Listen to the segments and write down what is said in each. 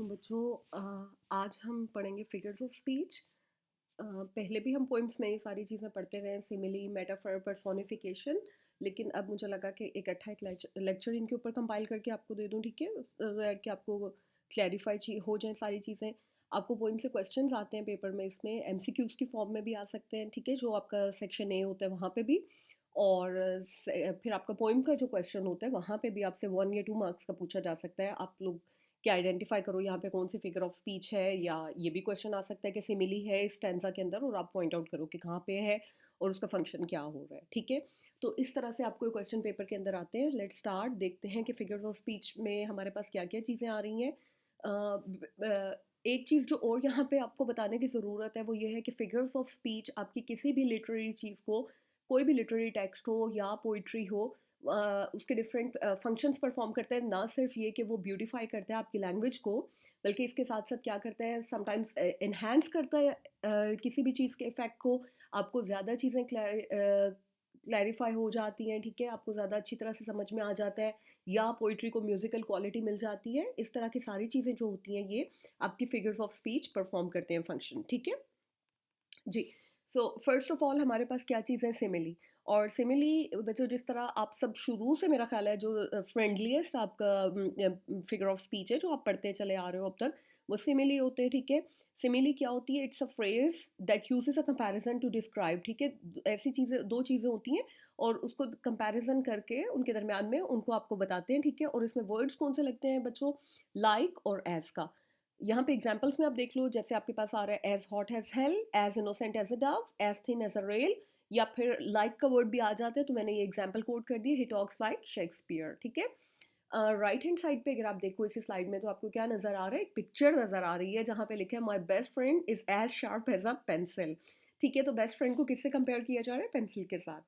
बच्चों आज हम पढ़ेंगे फिगर्स ऑफ स्पीच। पहले भी हम पोइम्स में ये सारी चीज़ें पढ़ते रहे, सिमिली, मेटाफर, पर्सोनिफिकेशन। लेकिन अब मुझे लगा कि इकट्ठा एक लेक्चर इनके ऊपर कंपाइल करके आपको दे दूं, ठीक है, कि आपको क्लैरिफाई हो जाए सारी चीज़ें। आपको पोइम से क्वेश्चंस आते हैं पेपर में, इसमें एमसीक्यूज़ की फॉर्म में भी आ सकते हैं, ठीक है, जो आपका सेक्शन ए होता है वहाँ पे भी। और फिर आपका पोइम का जो क्वेश्चन होता है वहाँ पे भी आपसे 1 या 2 मार्क्स का पूछा जा सकता है। आप लोग कि आइडेंटिफाई करो यहाँ पे कौन सी फिगर ऑफ स्पीच है, या ये भी क्वेश्चन आ सकता है कि सिमिली है इस स्टैंजा के अंदर और आप पॉइंट आउट करो कि कहाँ पे है और उसका फंक्शन क्या हो रहा है, ठीक है। तो इस तरह से आपको क्वेश्चन पेपर के अंदर आते हैं। लेट्स स्टार्ट, देखते हैं कि फिगर्स ऑफ स्पीच में हमारे पास क्या क्या चीज़ें आ रही हैं। एक चीज़ जो और यहाँ पे आपको बताने की ज़रूरत है वो ये है कि फिगर्स ऑफ स्पीच आपकी किसी भी लिटरेरी चीज़ को, कोई भी लिटरेरी टेक्स्ट हो या पोइट्री हो, उसके डिफरेंट फंक्शंस परफॉर्म करते हैं। ना सिर्फ ये कि वो ब्यूटीफाई करते हैं आपकी लैंग्वेज को, बल्कि इसके साथ साथ क्या करता है, समटाइम्स इन्हांस करता है किसी भी चीज़ के इफेक्ट को। आपको ज़्यादा चीज़ें क्लैरिफाई हो जाती हैं, ठीक है, आपको ज़्यादा अच्छी तरह से समझ में आ जाता है, या पोइट्री को म्यूजिकल क्वालिटी मिल जाती है। इस तरह की सारी चीज़ें जो होती हैं ये आपकी फिगर्स ऑफ स्पीच परफॉर्म करते हैं फंक्शन, ठीक है जी। सो फर्स्ट ऑफ ऑल हमारे पास क्या चीज़ है, सिमिली। और सिमिली बच्चों, जिस तरह आप सब शुरू से मेरा ख्याल है जो फ्रेंडलीस्ट आपका फिगर ऑफ स्पीच है जो आप पढ़ते चले आ रहे हो अब तक, वो सिमिली होते हैं, ठीक है। सिमिली क्या होती है? It's a phrase that uses a comparison to describe, ठीक है। ऐसी चीज़ें, दो चीज़ें होती हैं और उसको कंपैरिजन करके उनके दरमियान में उनको आपको बताते हैं, ठीक है। और इसमें वर्ड्स कौन से लगते हैं बच्चों? लाइक और एज का। यहाँ पे एग्जाम्पल्स में आप देख लो, जैसे आपके पास आ रहा है as hot as hell, as innocent as a dove, as thin as a rail, या फिर लाइक का वर्ड भी आ जाता है, तो मैंने ये एग्जाम्पल कोड कर दी, ही टॉक्स लाइक शेक्सपियर, ठीक है। राइट हैंड साइड पे अगर आप देखो इसी स्लाइड में, तो आपको क्या नजर आ रहा है? एक पिक्चर नजर आ रही है जहाँ पे लिखा है my best friend is as sharp as a pencil, ठीक है। तो बेस्ट फ्रेंड को किससे कंपेयर किया जा रहा है? पेंसिल के साथ।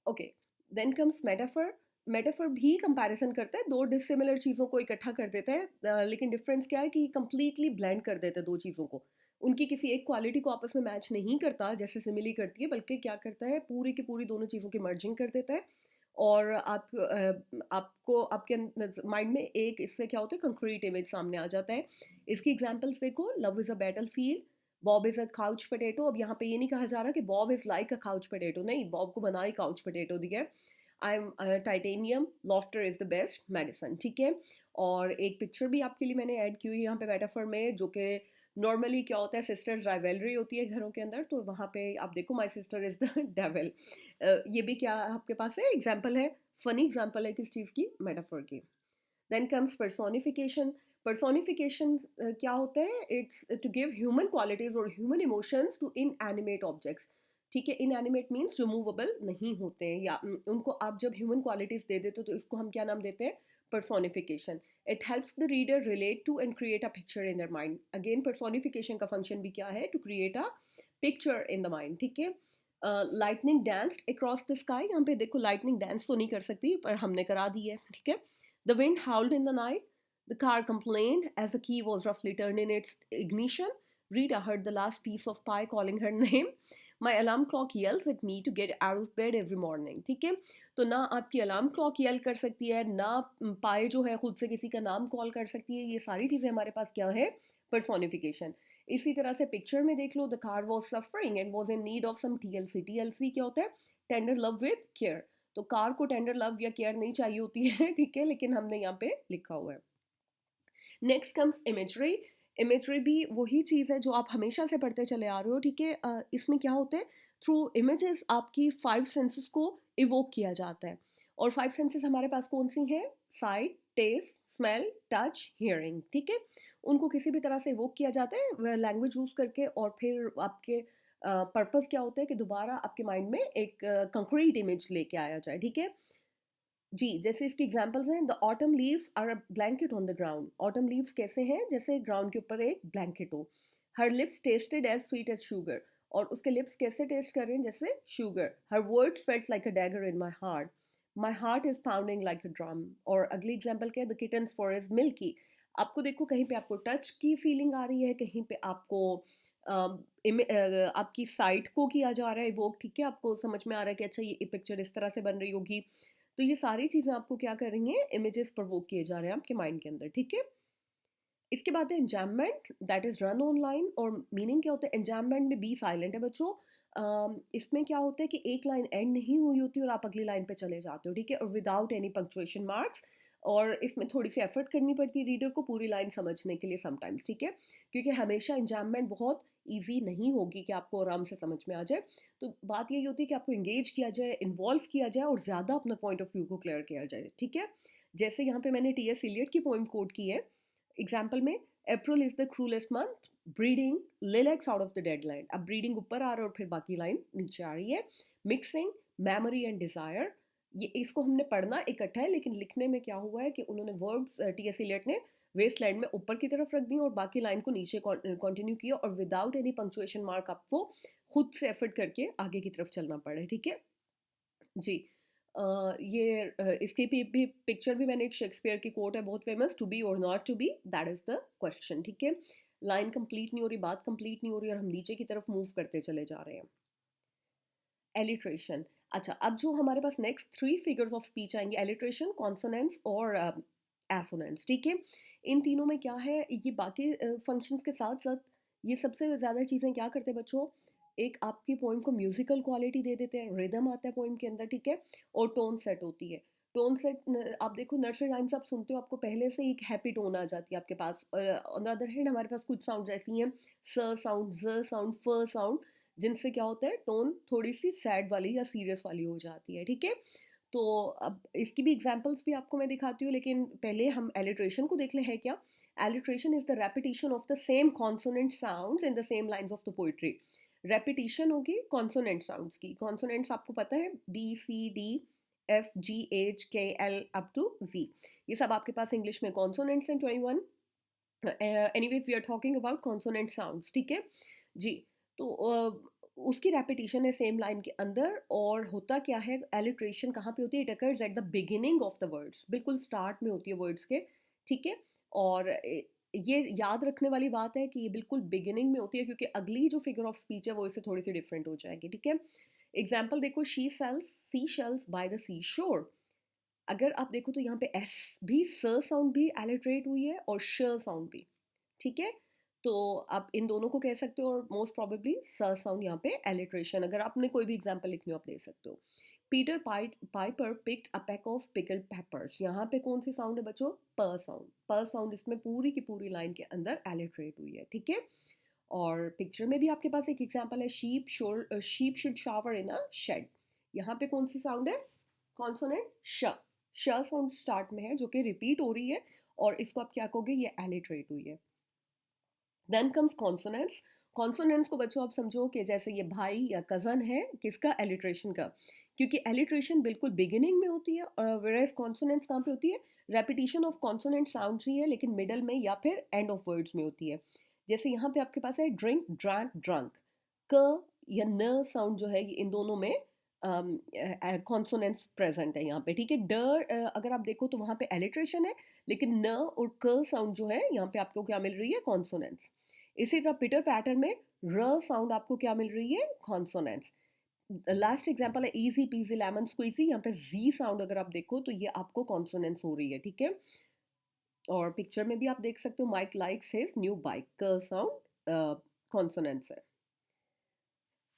Okay, then comes metaphor. Metaphor भी कंपैरिजन करता है, दो डिसिमिलर चीज़ों को इकट्ठा कर देता है, लेकिन डिफरेंस क्या है कि कंप्लीटली ब्लेंड कर देता है दो चीज़ों को। उनकी किसी एक क्वालिटी को आपस में मैच नहीं करता जैसे सिमिली करती है, बल्कि क्या करता है, पूरी की पूरी दोनों चीज़ों की मर्जिंग कर देता है। और आपको आपके माइंड में एक इससे क्या होता है, कंक्रीट इमेज सामने आ जाता है। इसकी एग्जांपल्स देखो, love is a battlefield, Bob is a couch potato. अब यहाँ पे ये नहीं कहा जा रहा कि Bob is like a couch potato, नहीं, बॉब को बना ही काउच पोटैटो दिया है। I am titanium, laughter is the best medicine, ठीक है। और एक पिक्चर भी आपके लिए मैंने ऐड की हुई है यहाँ पे मेटाफर में, जो कि नॉर्मली क्या होता है, सिस्टर्स राइवलरी होती है घरों के अंदर, तो वहाँ पे आप देखो my sister is the devil. ये भी क्या आपके पास है, एग्जाम्पल है, फनी एग्जाम्पल है किस चीज़ की? मेटाफर की। Then comes personification. पर्सोनिफिकेशन क्या होता है? It's to give human qualities और human emotions to inanimate objects, ठीक है। इन एनिमेट मीन्स जो मूवेबल नहीं होते हैं, या उनको आप जब ह्यूमन क्वालिटीज दे देते हो तो इसको हम क्या नाम देते हैं? Personification. It helps the reader relate to and create a picture in their mind. Again personification का फंक्शन भी क्या है? To create a picture in the mind, ठीक है। Lightning danced across the sky. यहाँ पे देखो, लाइटनिंग डांस तो नहीं कर सकती पर हमने करा दी है, ठीक है। The wind howled in the night. The car complained as the key was roughly turned in its ignition. Rita heard the last piece of pie calling her name. My alarm clock yells at me to get out of bed every morning. ठीक है, तो ना आपकी alarm clock L कर सकती है, ना पाए जो है खुद से किसी का नाम कॉल कर सकती है। ये सारी चीज़ें हमारे पास क्या है? पर्सोनिफिकेशन। इसी तरह से पिक्चर में देख लो, the car was suffering and was in need of some TLC. TLC क्या होता है? Tender love with care. तो कार को टेंडर लव या केयर नहीं चाहिए होती है, ठीक है, लेकिन हमने यहाँ पे लिखा हुआ है। Next comes imagery. इमेजरी भी वही चीज़ है जो आप हमेशा से पढ़ते चले आ रहे हो, ठीक है। इसमें क्या होता है? थ्रू इमेजेस आपकी 5 सेंसेस को इवोक किया जाता है। और 5 सेंसेस हमारे पास कौन सी हैं? Sight, taste, smell, touch, hearing, ठीक है। उनको किसी भी तरह से इवोक किया जाता है लैंग्वेज यूज़ करके, और फिर आपके पर्पस क्या होता है कि दोबारा आपके माइंड में एक कंक्रीट इमेज लेके आया जाए, ठीक है। जी, जैसे इसकी एग्जांपल्स हैं, the autumn leaves are a blanket on the ground. Autumn leaves कैसे हैं? जैसे ग्राउंड के ऊपर एक ब्लैंकेट हो। Her lips tasted as sweet as sugar. और उसके लिप्स कैसे टेस्ट कर रहे हैं? जैसे sugar. Her words felt like a dagger in my heart. My heart is pounding like a drum. और अगली एग्जाम्पल क्या है? The kittens fur is milky. आपको देखो, कहीं पे आपको टच की फीलिंग आ रही है, कहीं पे आपको आपकी साइट को किया जा रहा है वो, ठीक है, आपको समझ में आ रहा है कि अच्छा ये पिक्चर इस तरह से बन रही होगी। तो ये सारी चीज़ें आपको क्या कर रही हैं? इमेजेस प्रोवोक किए जा रहे हैं आपके माइंड के अंदर, ठीक है। इसके बाद है एंजैममेंट, दैट इज़ रन ऑनलाइन। और मीनिंग क्या होता है एंजैममेंट में? बी साइलेंट है बच्चों। इसमें क्या होता है कि एक लाइन एंड नहीं हुई होती और आप अगली लाइन पे चले जाते हो, ठीक है, और विदाउट एनी पंक्चुएशन मार्क्स। और इसमें थोड़ी सी एफर्ट करनी पड़ती है रीडर को पूरी लाइन समझने के लिए समटाइम्स, ठीक है, क्योंकि हमेशा एंजैममेंट बहुत ईजी नहीं होगी कि आपको आराम से समझ में आ जाए। तो बात यही होती है कि आपको इंगेज किया जाए, इन्वॉल्व किया जाए और ज़्यादा अपना पॉइंट ऑफ व्यू को क्लियर किया जाए, ठीक है। जैसे यहाँ पे मैंने टी एस इलियट की पोइम कोट की है एग्जाम्पल में, April is the cruellest month, breeding lilacs out of the dead land. अब ब्रीडिंग ऊपर आ रहा है और फिर बाकी लाइन नीचे आ रही है। मिक्सिंग मेमोरी एंड डिजायर, ये इसको हमने पढ़ना इकट्ठा है लेकिन लिखने में क्या हुआ है कि उन्होंने वर्ब्स टी एस इलियट ने वेस्टलैंड में ऊपर की तरफ रख दी और बाकी लाइन को नीचे कंटिन्यू किया और विदाउट एनी पंक्चुएशन मार्क आपको खुद से एफर्ट करके आगे की तरफ चलना पड़े, ठीक है जी। इसकी भी पिक्चर भी मैंने, एक शेक्सपियर की कोट है बहुत famous, to be or not to be, that is the question, ठीक है। लाइन कंप्लीट नहीं हो रही, बात कंप्लीट नहीं हो रही और हम नीचे की तरफ मूव करते चले जा रहे हैं। एलिट्रेशन, अच्छा अब जो हमारे पास next three figures of speech आएंगे, एलिट्रेशन, कॉन्सोनेंट्स और एसोनेंट्स, ठीक है। इन तीनों में क्या है, ये बाकी फंक्शंस के साथ साथ ये सबसे ज़्यादा चीज़ें क्या करते हैं बच्चों, एक आपकी पोइम को म्यूजिकल क्वालिटी दे देते हैं, रिदम आता है पोइम के अंदर, ठीक है, और टोन सेट होती है। टोन सेट आप देखो नर्सरी राइम्स आप सुनते हो, आपको पहले से एक हैप्पी टोन आ जाती है आपके पास। ऑन द अदर हैंड हमारे पास कुछ साउंड ऐसी हैं, स साउंड, ज साउंड, फ साउंड, जिनसे क्या होता है टोन थोड़ी सी सैड वाली या सीरियस वाली हो जाती है, ठीक है। तो अब इसकी भी एग्जांपल्स भी आपको मैं दिखाती हूँ लेकिन पहले हम एलिट्रेशन को देख लें है क्या। Alliteration is the repetition of the same consonant sounds in the same lines of the poetry. Repetition होगी कॉन्सोनेंट साउंड्स की। कॉन्सोनेंट्स आपको पता है B C D F G H K L up to Z, ये सब आपके पास English में कॉन्सोनेंट्स हैं 21। Anyways we are talking about consonant sounds, ठीक है जी। तो उसकी रेपिटेशन है सेम लाइन के अंदर। और होता क्या है, एलिट्रेशन कहाँ पे होती है, it occurs at the beginning of the words, बिल्कुल स्टार्ट में होती है वर्ड्स के, ठीक है। और ये याद रखने वाली बात है कि ये बिल्कुल बिगिनिंग में होती है क्योंकि अगली जो फिगर ऑफ स्पीच है वो इससे थोड़ी सी डिफरेंट हो जाएगी, ठीक है। एग्जाम्पल देखो, she sells sea shells by the sea shore. अगर आप देखो तो यहाँ पे एस भी, स साउंड भी एलिट्रेट हुई है और श साउंड भी, ठीक है। तो आप इन दोनों को कह सकते हो और मोस्ट प्रोबेबली स साउंड यहाँ पे एलिट्रेशन। अगर आपने कोई भी एग्जांपल लिखनी हो आप दे सकते हो। Peter Piper picked a pack of pickled papers, यहाँ पे कौन सी साउंड है बच्चों, प साउंड। प साउंड इसमें पूरी की पूरी लाइन के अंदर एलिट्रेट हुई है, ठीक है। और पिक्चर में भी आपके पास एक एग्जांपल है, sheep should shower in a shed, यहाँ पे कौन सी साउंड है, कॉन्सोनेंट श। श साउंड स्टार्ट में है जो कि रिपीट हो रही है और इसको आप क्या कहोगे, ये एलिट्रेट हुई है। Then comes consonants. कॉन्सोनेंट्स को बच्चों आप समझो कि जैसे ये भाई या कज़न है किसका, एलिट्रेशन का, क्योंकि एलिट्रेशन बिल्कुल बिगिनिंग में होती है और वेयरएज कॉन्सोनेंट्स कहाँ पे होती है, रेपिटेशन ऑफ कॉन्सोनेंट साउंड ही है लेकिन मिडल में या फिर एंड ऑफ वर्ड्स में होती है। जैसे यहाँ पे आपके पास है ड्रिंक, ड्रैंक, ड्रंक, क या न साउंड जो है ये इन दोनों में कॉन्सोनेंट्स प्रेजेंट है यहाँ पे, ठीक है। अगर आप देखो तो वहाँ पे एलिट्रेशन है लेकिन न और क साउंड जो है यहाँ पे आपको क्या मिल रही है, कॉन्सोनेंट्स। इसी तरह पिटर पैटर में र साउंड आपको क्या मिल रही है, कॉन्सोनेंट्स। लास्ट एग्जांपल है इजी पीजी लेमन स्क्वीजी, यहाँ पे जी साउंड अगर आप देखो तो ये आपको कॉन्सोनेंट्स हो रही है, ठीक है। और पिक्चर में भी आप देख सकते हो Mike likes his new bike, क साउंड कॉन्सोनेंट्स है।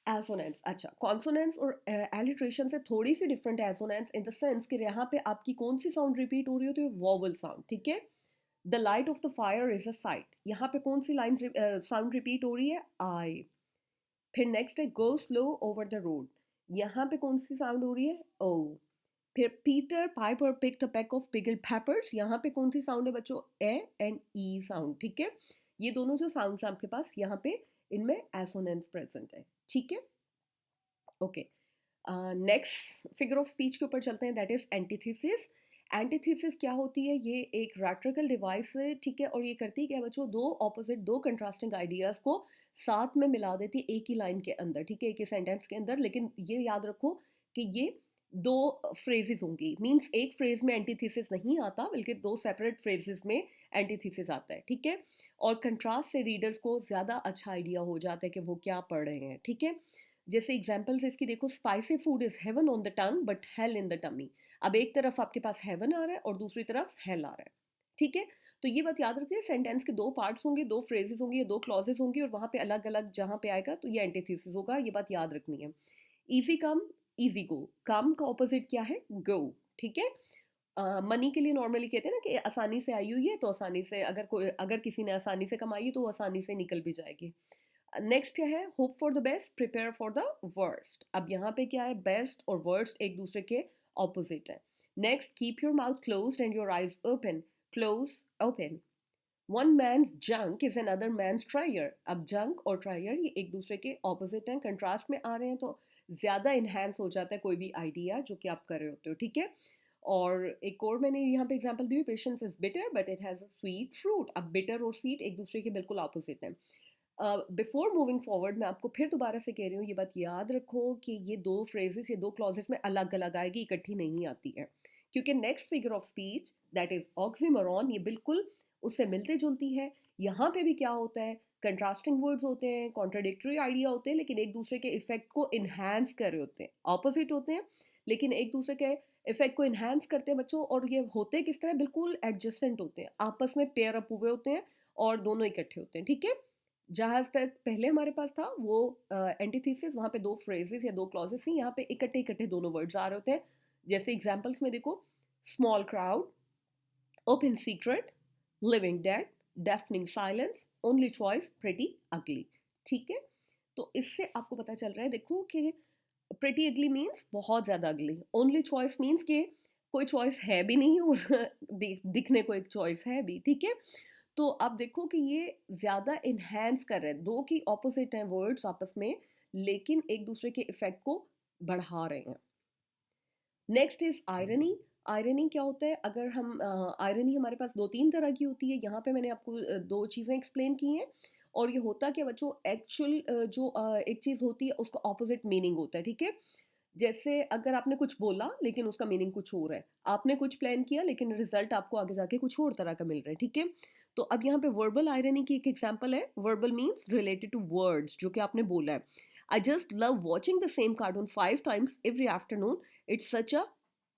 एसोनेंस, अच्छा कॉन्सोनेंस और एलिट्रेशन से थोड़ी सी डिफरेंट है एसोनेंस इन द सेंस कि यहाँ पे आपकी कौन सी साउंड रिपीट हो रही होती है, वॉवल साउंड, ठीक है। The light of the fire is a site, यहाँ पे कौन सी लाइन साउंड रिपीट हो रही है, आई। फिर नेक्स्ट है go slow over the road, यहाँ पे कौन सी साउंड हो रही है, ओ। फिर Peter Piper picked a pack of pickled papers, यहाँ पे कौन सी साउंड है बच्चों, ए एंड ई साउंड, ठीक है। ये दोनों जो साउंड्स हैं आपके पास यहाँ पे इनमें एसोनेंस प्रेजेंट है, ठीक है। Okay, next figure of speech के ऊपर चलते हैं, दैट इज एंटीथेसिस। एंटीथेसिस क्या होती है, ये एक रैट्रिकल डिवाइस है, ठीक है, और ये करती क्या है बच्चों, दो ऑपोजिट, दो कंट्रास्टिंग आइडियाज को साथ में मिला देती है एक ही लाइन के अंदर, ठीक है, एक ही सेंटेंस के अंदर। लेकिन ये याद रखो कि ये दो फ्रेजेस होंगी, मीन्स एक फ्रेज में एंटीथेसिस नहीं आता बल्कि दो सेपरेट फ्रेजेस में एंटीथेसिस आता है, ठीक है। और कंट्रास्ट से रीडर्स को ज़्यादा अच्छा आइडिया हो जाता है कि वो क्या पढ़ रहे हैं, ठीक है। जैसे एग्जाम्पल्स इसकी देखो, spicy food is heaven on the tongue but hell in the tummy. अब एक तरफ आपके पास हेवन आ रहा है और दूसरी तरफ हेल आ रहा है, ठीक है। तो ये बात याद रखिए, सेंटेंस के 2 पार्ट्स होंगे, 2 फ्रेजेज़ होंगी या 2 क्लॉजेज़ होंगी और वहाँ पे अलग-अलग जहाँ पे आएगा तो ये एंटीथेसिस होगा, ये बात याद रखनी है। ईज़ी कम, ईज़ी गो। कम का ऑपोज़िट क्या है? गो, ठीक है? मनी के लिए नॉर्मली कहते हैं ना कि आसानी से आई हुई है तो आसानी से, अगर किसी ने आसानी से कमाई है तो वो आसानी से निकल भी जाएगी। नेक्स्ट क्या है? Hope for the best, prepare for the worst. अब यहाँ पे क्या है? बेस्ट और वर्स्ट एक दूसरे के ऑपोजिट है। Next, keep your mouth closed and your eyes open. Close, open. One man's junk is another man's treasure. अब जंक और ट्रायर ये एक दूसरे के ऑपोजिट हैं, कंट्रास्ट में आ रहे हैं, तो ज़्यादा इन्हेंस हो जाता है कोई भी आइडिया जो कि आप कर रहे होते हो, ठीक है? और एक और मैंने यहाँ पे एग्जांपल दी हुई, patience is bitter but it has a sweet fruit. अब बिटर और स्वीट एक दूसरे के बिल्कुल ऑपोजिट हैं। बिफोर मूविंग फॉरवर्ड मैं आपको फिर दोबारा से कह रही हूँ, ये बात याद रखो कि ये 2 फ्रेजेस, ये 2 क्लॉजेस में अलग-अलग आएगी, इकट्ठी नहीं आती है। क्योंकि next figure of speech that is oxymoron, ये बिल्कुल उससे मिलती-जुलती है। यहाँ पे भी क्या होता है? कंट्रास्टिंग वर्ड्स होते हैं, कॉन्ट्राडिक्टरी आइडिया होते हैं, लेकिन एक दूसरे के इफेक्ट को एनहांस कर रहे होते हैं। ऑपोजिट होते हैं, लेकिन एक दूसरे के इफेक्ट को एनहांस करते हैं बच्चों, और ये होते किस तरह? बिल्कुल एडजेसेंट होते हैं, आपस में पेयर अप हुए होते हैं और दोनों इकट्ठे होते हैं, ठीक है? जहाँ तक पहले हमारे पास था वो एंटीथेसिस, वहाँ पे 2 फ्रेजेस या 2 क्लॉजेस थी, यहाँ पे इकट्ठे-इकट्ठे दोनों वर्ड्स आ रहे होते हैं। जैसे एग्जांपल्स में देखो, small crowd, open secret, living dead, deafening silence, only choice, pretty ugly, ठीक है? तो इससे आपको पता चल रहा है देखो कि प्रिटी अगली मीन्स बहुत ज़्यादा अगली, ओनली चॉइस मीन्स कि कोई चॉइस है भी नहीं और दिखने को एक चॉइस है भी, ठीक है? तो आप देखो कि ये ज़्यादा इन्हांस कर रहे हैं, 2 की ऑपोजिट हैं वर्ड्स आपस में, लेकिन एक दूसरे के इफ़ेक्ट को बढ़ा रहे हैं। Next is irony. आयरनी क्या होता है? अगर हम आयरनी हमारे पास 2-3 तरह की होती है, यहाँ पे मैंने आपको 2 चीज़ें एक्सप्लेन की हैं, और ये होता क्या बच्चों, एक्चुअल जो एक चीज़ होती है उसका ऑपोजिट मीनिंग होता है, ठीक है? जैसे अगर आपने कुछ बोला लेकिन उसका मीनिंग कुछ और है, आपने कुछ प्लान किया लेकिन रिजल्ट आपको आगे जाके कुछ और तरह का मिल रहा है, ठीक है? तो अब यहाँ पे वर्बल आयरनी की एक एग्जांपल है। Verbal means related to words, जो कि आपने बोला है। I just love watching the same cartoon 5 times every afternoon, it's such a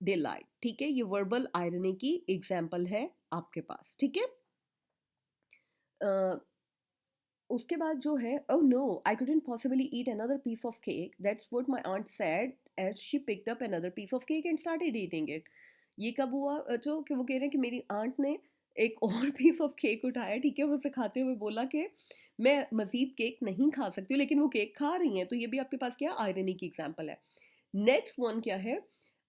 delight, ठीक है? ये वर्बल आयरनी की एग्जांपल है आपके पास, ठीक है? अ, उसके बाद जो है, oh no, I couldn't possibly eat another piece of cake, that's what my aunt said as she picked up another piece of cake and started eating it. ये कब हुआ? जो कि वो कह रहे हैं कि मेरी आंट ने एक और पीस ऑफ केक उठाया, ठीक है? वो उसे खाते हुए बोला कि मैं मजीद केक नहीं खा सकती हूँ, लेकिन वो केक खा रही हैं, तो ये भी आपके पास क्या आयरनी की एग्जाम्पल है। नेक्स्ट वन क्या है?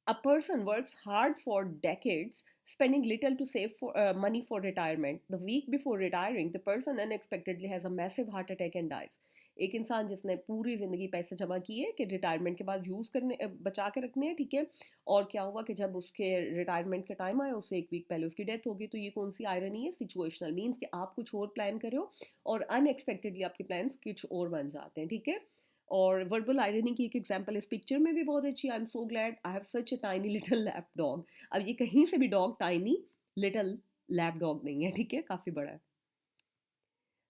A person works hard for decades, spending little to save money for retirement. The week before retiring, the person unexpectedly has a massive heart attack and dies. एक इंसान जिसने पूरी ज़िंदगी पैसे जमा किए कि रिटायरमेंट के बाद यूज़ करने, बचा के रखने हैं, ठीक है? और क्या हुआ कि जब उसके रिटायरमेंट का टाइम आया, उससे 1 वीक पहले उसकी डेथ हो गई। तो ये कौन सी आयरनी है? सिचुएशनल मीन्स कि आप कुछ और प्लान कर रहे हो और अनएक्सपेक्टेडली आपके प्लान्स कुछ और बन जाते हैं, ठीक है? और वर्बल आयरनी की एक एग्जांपल इस पिक्चर में भी बहुत अच्छी, I am so glad I have such a tiny little lap dog. अब ये कहीं से भी dog tiny, little lap dog नहीं है, ठीक है? काफ़ी बड़ा है।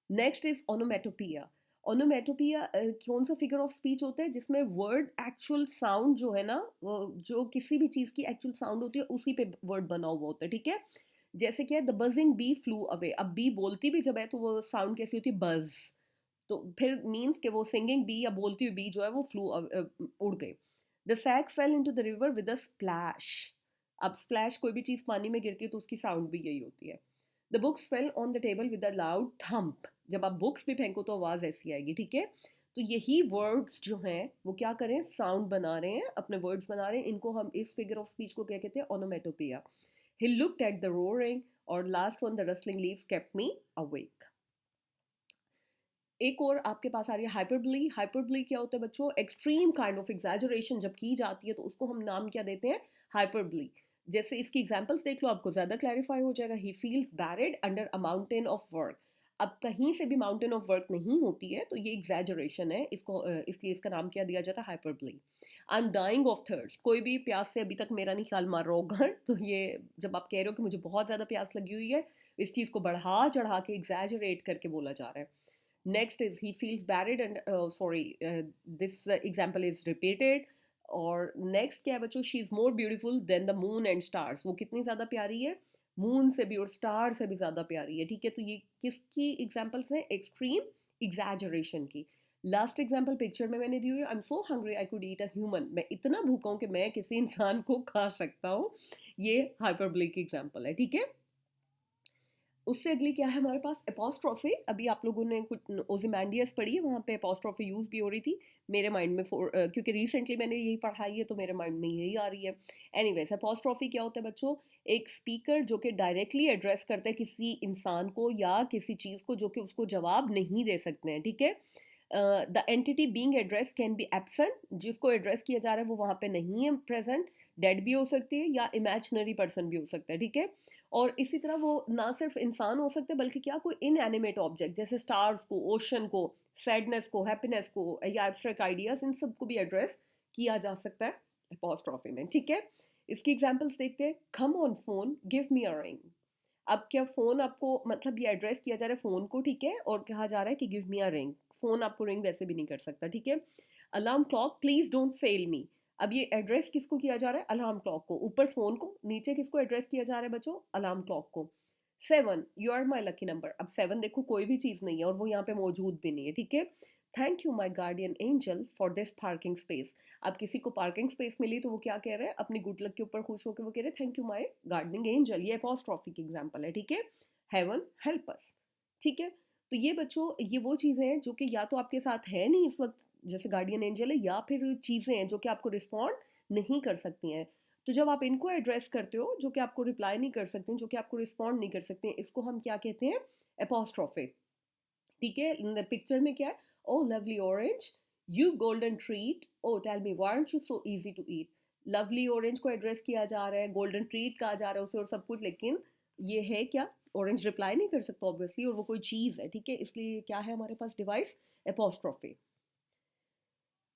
Next is onomatopoeia. ओनोमेटोपिया कौन सा फिगर ऑफ स्पीच होता है जिसमें वर्ड एक्चुअल साउंड जो है ना, वो जो किसी भी चीज़ की एक्चुअल साउंड होती है उसी पे वर्ड बना हुआ होता है, ठीक है? जैसे क्या है, the buzzing bee flew away. अब बी बोलती भी जब है तो वो साउंड कैसी होती है? बज। तो फिर मीन्स कि वो सिंगिंग बी या बोलती हुई बी जो है वो उड़ गई। The sack fell into the river with a splash. अब स्प्लैश, कोई भी चीज़ पानी में गिरती है तो उसकी साउंड भी यही होती है। The books fell on the table with a loud thump. जब आप बुक्स भी फेंको तो आवाज़ ऐसी आएगी, ठीक है? तो यही वर्ड्स जो हैं वो क्या करें? साउंड बना रहे हैं, अपने वर्ड्स बना रहे हैं। इनको हम इस फिगर ऑफ स्पीच को क्या कहते हैं? Onomatopoeia. He looked at the roaring, और last one, the rustling leaves kept me awake. एक और आपके पास आ रही है हाइपरबली। हाइपरबली क्या होता है बच्चों? एक्सट्रीम काइंड ऑफ एग्जैजरेशन जब की जाती है तो उसको हम नाम क्या देते हैं? हाइपरबली। जैसे इसकी एग्जांपल्स देख लो, आपको ज़्यादा क्लैरिफाई हो जाएगा। He feels buried under a mountain of work. अब कहीं से भी माउंटेन ऑफ वर्क नहीं होती है तो ये एग्जैजरेशन है, इसको इसलिए इसका नाम क्या दिया जाता है? Hyperbole. I am dying of thirst. कोई भी प्यास से अभी तक मेरा नहीं ख्याल मार रहा होगा तो ये जब आप कह रहे हो कि मुझे बहुत ज़्यादा प्यास लगी हुई है, इस चीज़ को बढ़ा चढ़ा के एग्जैजरेट करके बोला जा रहा है। Next is he feels buried and this example is repeated. और नेक्स्ट क्या है बच्चों? She is more beautiful then the moon and stars. वो कितनी ज़्यादा प्यारी है? मून से भी और स्टार से भी ज़्यादा प्यारी है, ठीक है? तो ये किसकी एग्जांपल्स हैं? एक्सट्रीम एग्जैजरेशन की। लास्ट एग्जांपल पिक्चर में मैंने दी हुई है, I am so hungry I could eat a human, मैं इतना भूखा हूँ कि मैं किसी इंसान को खा सकता हूँ। ये हाइपरबोलिक एग्जांपल है, ठीक है? उससे अगली क्या है हमारे पास? एपॉस्ट्रोफी। अभी आप लोगों ने कुछ ओzymandias पढ़ी है, वहाँ पे एपॉस्ट्रोफी यूज़ भी हो रही थी। मेरे माइंड में क्योंकि रिसेंटली मैंने यही पढ़ाई है तो मेरे माइंड में यही आ रही है। एनीवेज, एपॉस्ट्रोफी क्या होता है बच्चों? एक स्पीकर जो कि डायरेक्टली एड्रेस करता है किसी इंसान को या किसी चीज़ को जो कि उसको जवाब नहीं दे सकते हैं, ठीक है? The entity being address can be absent, जिसको एड्रेस किया जा रहा है वो वहाँ पे नहीं है प्रेजेंट, डेड भी हो सकती है या इमेजिनरी पर्सन भी हो सकता है, ठीक है? और इसी तरह वो ना सिर्फ इंसान हो सकते हैं बल्कि क्या, कोई इनएनिमेट ऑब्जेक्ट जैसे स्टार्स को, ओशन को, सैडनेस को, हैप्पीनेस को या एब्स्ट्रैक्ट आइडियाज, इन सबको भी एड्रेस किया जा सकता है अपॉस्ट्रॉफी में, ठीक है? इसकी एग्जांपल्स देखते हैं। Come on phone, give me a ring. अब क्या फोन आपको, मतलब ये एड्रेस किया जा रहा है फोन को, ठीक है? और कहा जा रहा है कि give me a ring. Phone आपको रिंग वैसे भी नहीं कर सकता, ठीक है? Alarm clock, please don't fail me. अब ये एड्रेस किसको किया जा रहा है? अलार्म क्लॉक को। ऊपर फोन को, नीचे किसको एड्रेस किया जा रहा है बच्चों? अलार्म क्लॉक को। 7, you are my lucky number. अब 7 देखो कोई भी चीज़ नहीं है और वो यहाँ पे मौजूद भी नहीं है, ठीक है? Thank you my guardian angel for this parking space. अब किसी को पार्किंग स्पेस मिली तो वो क्या कह रहे हैं? अपनी गुड लक के ऊपर खुश होकर वो कह रहे हैं thank you my gardening angel. ये अपॉस्ट्रॉफी की एग्जाम्पल है, ठीक है? हेवन हेल्प अस, ठीक है? तो ये बच्चों, ये वो चीज़ें हैं जो कि या तो आपके साथ है नहीं इस वक्त, जैसे गार्डियन एंजल है, या फिर चीज़ें हैं जो कि आपको रिस्पॉन्ड नहीं कर सकती हैं। तो जब आप इनको एड्रेस करते हो, जो कि आपको रिप्लाई नहीं कर सकते, जो कि आपको रिस्पॉन्ड नहीं कर सकते, इसको हम क्या कहते हैं? एपॉस्ट्रोफे, ठीक है? पिक्चर में क्या है? O lovely orange, you golden treat, O tell me why aren't you so easy to eat. Lovely orange को एड्रेस किया जा रहा है, गोल्डन ट्रीट कहा जा रहा है उसे और सब कुछ, लेकिन ये है क्या? ऑरेंज रिप्लाई नहीं कर सकता ऑब्वियसली, और वो कोई चीज़ है, ठीक है? इसलिए क्या है हमारे पास डिवाइस? एपॉस्ट्रोफे।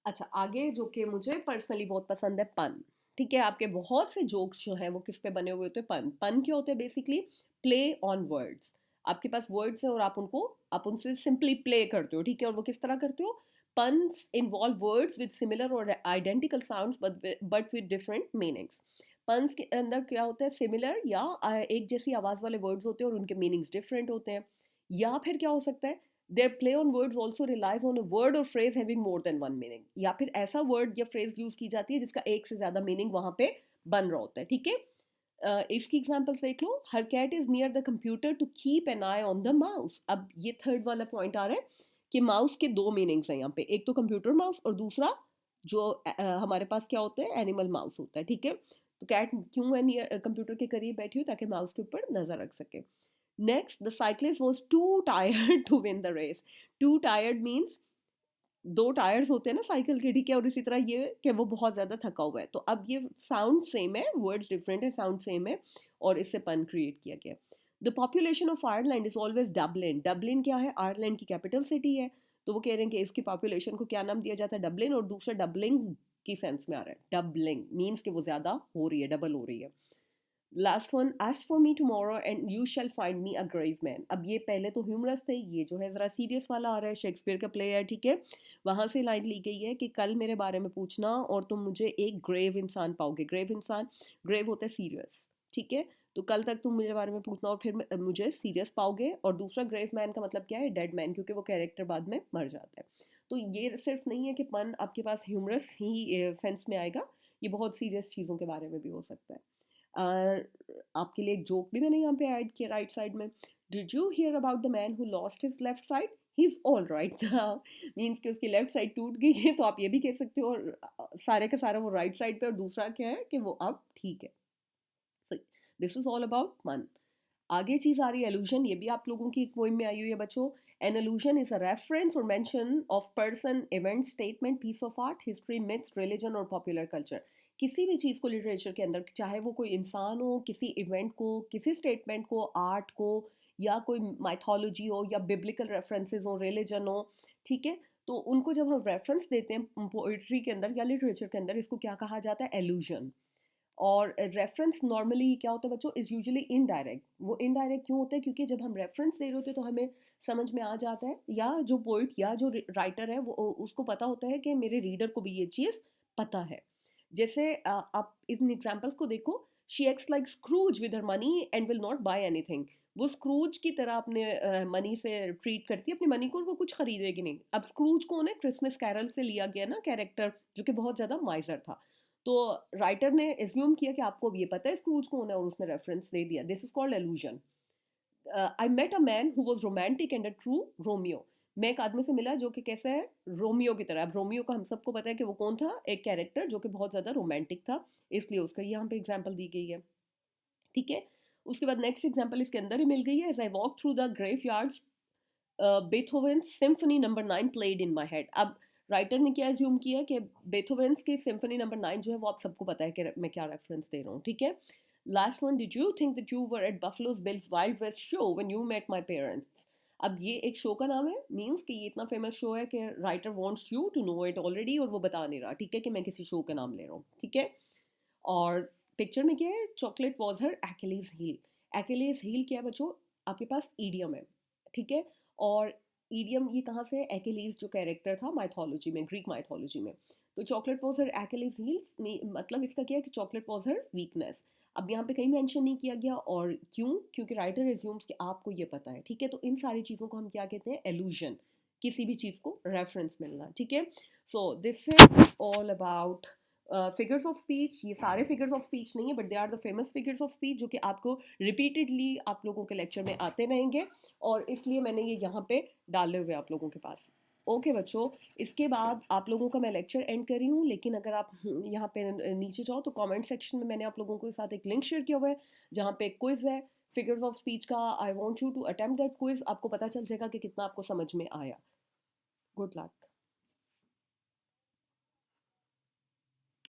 अच्छा, आगे जो कि मुझे पर्सनली बहुत पसंद है, पन। ठीक है? आपके बहुत से जोक्स जो हैं वो किस पे बने हुए होते हैं? पन। पन क्या होते हैं? Basically play on words. आपके पास वर्ड्स हैं और आप उनसे सिंपली प्ले करते हो, ठीक है? और वो किस तरह करते हो? Puns involve words with similar और identical sounds but with different meanings. Puns के अंदर क्या होता है? सिमिलर या एक जैसी आवाज़ वाले वर्ड्स होते हैं और उनके मीनिंग्स डिफरेंट होते हैं। या फिर क्या हो सकता है? Their play on words also relies on a word or phrase having more than one meaning, या फिर ऐसा वर्ड या फ्रेज यूज की जाती है जिसका एक से ज्यादा मीनिंग वहां पे बन रहा होता है, ठीक है? इसकी एग्जांपल्स देख लो। Her cat is near the computer to keep an eye on the mouse. अब ये थर्ड वाला पॉइंट आ रहा है कि माउस के दो मीनिंग्स हैं यहाँ पे, एक तो कंप्यूटर माउस और दूसरा जो हमारे पास क्या होता है? एनिमल माउस होता है, ठीक है? तो कैट क्यों है नियर कंप्यूटर के करीब बैठी हो? ताकि माउस के ऊपर नजर रख सके। Next, the cyclist was too tired to win the race. Too tired means दो टायर्स होते हैं ना साइकिल के, ठीक है? और इसी तरह ये कि वो बहुत ज़्यादा थका हुआ है। तो अब ये साउंड सेम है, वर्ड्स डिफरेंट है, साउंड सेम है, और इससे पन क्रिएट किया गया। The population of Ireland is always Dublin. Dublin क्या है? आयरलैंड की कैपिटल सिटी है। तो वो कह रहे हैं कि इसकी पॉपुलेशन को क्या नाम दिया जाता है? डबलिन। और दूसरा डबलिंग की सेंस में आ रहा है। डबलिंग मीन्स कि वो ज़्यादा हो रही है, डबल हो रही है। Last one, ask for me tomorrow and you shall find me a grave man। अब ये पहले तो ह्यूमरस थे, ये जो है ज़रा सीरियस वाला आ रहा है, शेक्सपियर का प्ले है, ठीक है? वहाँ से लाइन ली गई है कि कल मेरे बारे में पूछना और तुम मुझे एक ग्रेव इंसान पाओगे। ग्रेव इंसान, ग्रेव होता है सीरियस, ठीक है? तो कल तक तुम मेरे बारे में पूछना और फिर मुझे सीरियस पाओगे। और दूसरा ग्रेव मैन का मतलब क्या है? डेड मैन, क्योंकि वो कैरेक्टर बाद में मर जाता है। तो ये सिर्फ नहीं है कि पन आपके पास ह्यूमरस ही सेंस में आएगा, ये बहुत सीरियस चीज़ों के बारे में भी हो सकता है। आपके लिए एक जोक भी मैंने यहाँ पे ऐड किया राइट साइड में। Did you here about the man who lost his left side? He is all right. Means कि उसकी लेफ्ट साइड टूट गई है, तो आप ये भी कह सकते हो। और सारे का सारा वो राइट साइड पे, और दूसरा क्या है कि वो अब ठीक है। So this is all about मन। आगे चीज आ रही है एलूजन। ये भी आप लोगों की एक पोइम में आई हुई है बच्चों। An allusion is a reference or mention of person, event, statement, piece of art, history, myths, religion or popular culture. किसी भी चीज़ को लिटरेचर के अंदर, चाहे वो कोई इंसान हो, किसी इवेंट को, किसी स्टेटमेंट को, आर्ट को, या कोई माइथोलॉजी हो, या बिब्लिकल रेफरेंसेस हो, रिलीजन हो, ठीक है? तो उनको जब हम रेफरेंस देते हैं पोइट्री के अंदर या लिटरेचर के अंदर, इसको क्या कहा जाता है? एलूजन। और रेफरेंस नॉर्मली क्या होता है बच्चों? Is usually indirect. वो इनडायरेक्ट क्यों होता है? क्योंकि जब हम रेफरेंस दे रहे होते हैं तो हमें समझ में आ जाता है, या जो पोइट या जो राइटर है वो उसको पता होता है कि मेरे रीडर को भी ये चीज़ पता है। जैसे आप इन एग्जांपल्स को देखो। She acts like Scrooge with her money and will not buy anything. वो स्क्रूज की तरह अपने मनी से ट्रीट करती है अपनी मनी को, और वो कुछ खरीदेगी नहीं। अब स्क्रूज कौन है? क्रिसमस कैरल से लिया गया ना कैरेक्टर, जो कि बहुत ज़्यादा माइजर था। तो राइटर ने एज्यूम किया कि आपको अब ये पता है स्क्रूज कौन है, और उसने रेफरेंस दे दिया। This is called allusion. I met a man who was romantic and a true Romeo. मैं एक आदमी से मिला जो कि कैसा है, रोमियो की तरह। अब रोमियो का हम सबको पता है कि वो कौन था, एक कैरेक्टर जो कि बहुत ज़्यादा रोमांटिक था, इसलिए उसका यहाँ पे एग्जाम्पल दी गई है। ठीक है। उसके बाद नेक्स्ट एग्जाम्पल इसके अंदर ही मिल गई है। As I walk through the graveyards, Beethoven's symphony number 9 played in my head. अब राइटर ने क्या एज्यूम किया कि बेथोवेन्स की सिम्फनी नंबर 9 जो है वो आप सबको पता है कि मैं क्या रेफरेंस दे रहा हूँ। ठीक है। Last one, did you think that you were at Buffalo's Bill's Wild West Show when you met my parents. अब ये एक शो का नाम है, मींस कि ये इतना फेमस शो है कि writer wants you to know it already, और वो बता नहीं रहा। ठीक है, कि मैं किसी शो का नाम ले रहा हूँ। ठीक है। और पिक्चर में क्या है, chocolate was her Achilles heel. Achilles heel क्या है बच्चों? आपके पास ईडियम है। ठीक है। और ईडियम ये कहाँ से है? एक्लेज जो कैरेक्टर था माइथोलॉजी में, ग्रीक माइथोलॉजी में। तो चॉकलेट वॉज हर एक्लेज हील्स में मतलब इसका क्या है कि चॉकलेट वॉज हर वीकनेस। अब यहाँ पे कहीं मेंशन नहीं किया गया, और क्यों? क्योंकि राइटर एज्यूम्स कि आपको ये पता है। ठीक है। तो इन सारी चीज़ों को हम क्या कहते हैं? एलूजन। किसी भी चीज़ को रेफरेंस मिलना। ठीक है। So this is all about figures of speech. ये सारे फिगर्स ऑफ स्पीच नहीं है, but they are the famous figures of speech जो कि आपको रिपीटेडली आप लोगों के लेक्चर में आते रहेंगे, और इसलिए मैंने ये यहाँ पे डाले हुए आप लोगों के पास। ओके बच्चों, इसके बाद आप लोगों का मैं लेक्चर एंड कर रही हूँ, लेकिन अगर आप यहाँ पे नीचे जाओ तो कमेंट सेक्शन में मैंने आप लोगों के साथ एक लिंक शेयर किया हुआ है जहाँ पे क्विज है फिगर्स ऑफ स्पीच का। I want you to attempt that quiz. आपको पता चल जाएगा कि कितना आपको समझ में आया। Good luck.